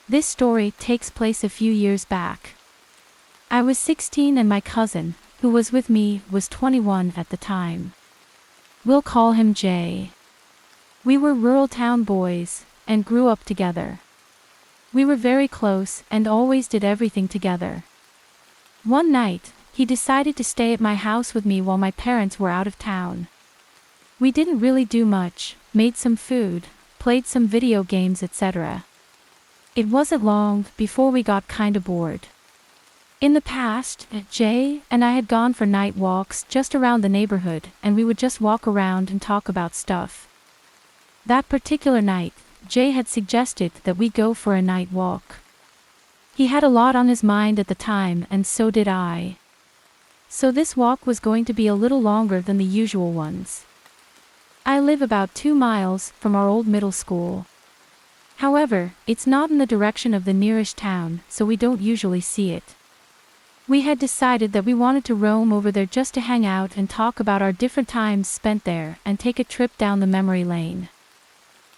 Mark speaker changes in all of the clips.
Speaker 1: This story takes place a few years back. I was 16 and my cousin, who was with me, was 21 at the time. We'll call him Jay. We were rural town boys, and grew up together. We were very close and always did everything together. One night, he decided to stay at my house with me while my parents were out of town. We didn't really do much, made some food, played some video games, etc. It wasn't long before we got kinda bored. In the past, Jay and I had gone for night walks just around the neighborhood, and we would just walk around and talk about stuff. That particular night, Jay had suggested that we go for a night walk. He had a lot on his mind at the time, and so did I. So this walk was going to be a little longer than the usual ones. I live about 2 miles from our old middle school. However, it's not in the direction of the nearest town, so we don't usually see it. We had decided that we wanted to roam over there just to hang out and talk about our different times spent there and take a trip down the memory lane.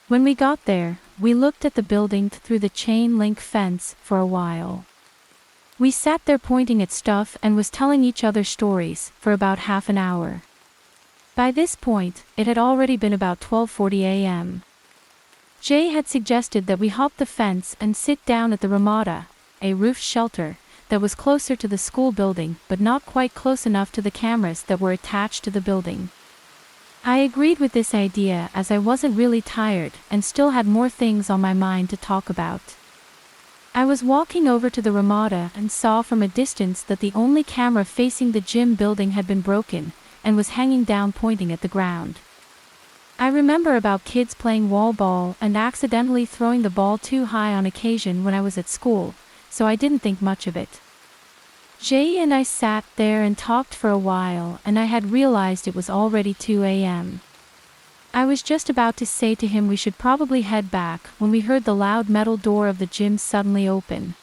Speaker 1: When we got there, we looked at the building through the chain link fence for a while. We sat there pointing at stuff and was telling each other stories for about half an hour. By this point, it had already been about 12:40 a.m. Jay had suggested that we hop the fence and sit down at the Ramada, a roofed shelter, that was closer to the school building but not quite close enough to the cameras that were attached to the building. I agreed with this idea as I wasn't really tired and still had more things on my mind to talk about. I was walking over to the Ramada and saw from a distance that the only camera facing the gym building had been broken and was hanging down pointing at the ground. I remember about kids playing wall ball and accidentally throwing the ball too high on occasion when I was at school, so I didn't think much of it. Jay and I sat there and talked for a while, and I had realized it was already 2 a.m. I was just about to say to him we should probably head back when we heard the loud metal door of the gym suddenly open.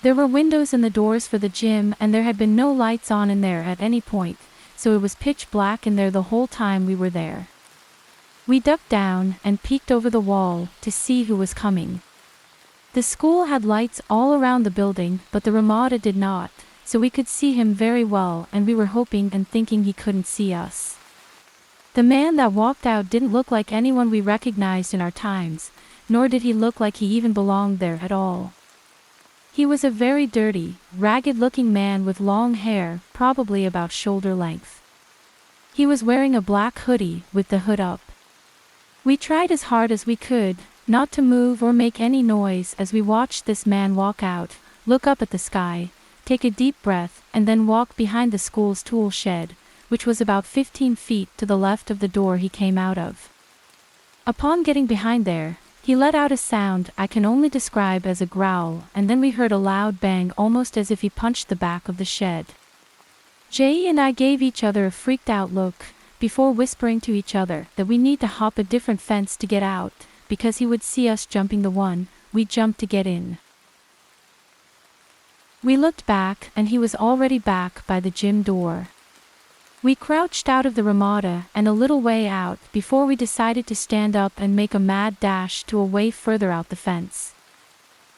Speaker 1: There were windows in the doors for the gym and there had been no lights on in there at any point, so it was pitch black in there the whole time we were there. We ducked down and peeked over the wall to see who was coming. The school had lights all around the building, but the Ramada did not, so we could see him very well, and we were hoping and thinking he couldn't see us. The man that walked out didn't look like anyone we recognized in our times, nor did he look like he even belonged there at all. He was a very dirty, ragged-looking man with long hair, probably about shoulder length. He was wearing a black hoodie with the hood up. We tried as hard as we could not to move or make any noise as we watched this man walk out, look up at the sky, take a deep breath, and then walk behind the school's tool shed, which was about 15 feet to the left of the door he came out of. Upon getting behind there, he let out a sound I can only describe as a growl, and then we heard a loud bang almost as if he punched the back of the shed. Jay and I gave each other a freaked out look, before whispering to each other that we need to hop a different fence to get out, because he would see us jumping the one we jumped to get in. We looked back and he was already back by the gym door. We crouched out of the Ramada and a little way out before we decided to stand up and make a mad dash to a way further out the fence.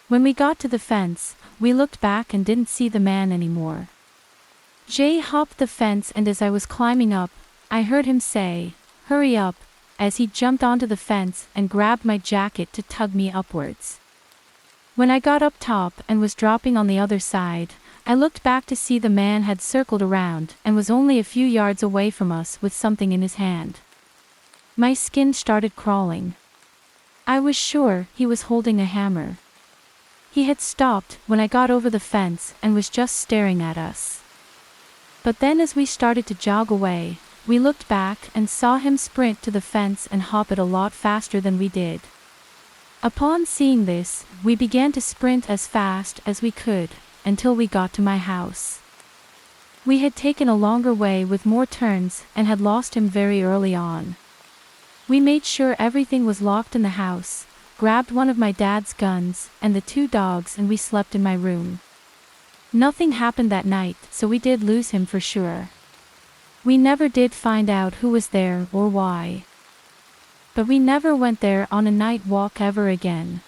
Speaker 1: When we got to the fence, we looked back and didn't see the man anymore. Jay hopped the fence, and as I was climbing up, I heard him say, "Hurry up," as he jumped onto the fence and grabbed my jacket to tug me upwards. When I got up top and was dropping on the other side, I looked back to see the man had circled around and was only a few yards away from us with something in his hand. My skin started crawling. I was sure he was holding a hammer. He had stopped when I got over the fence and was just staring at us. But then as we started to jog away, we looked back and saw him sprint to the fence and hop it a lot faster than we did. Upon seeing this, we began to sprint as fast as we could, until we got to my house. We had taken a longer way with more turns and had lost him very early on. We made sure everything was locked in the house, grabbed one of my dad's guns and the 2 dogs, and we slept in my room. Nothing happened that night, so we did lose him for sure. We never did find out who was there or why. But we never went there on a night walk ever again.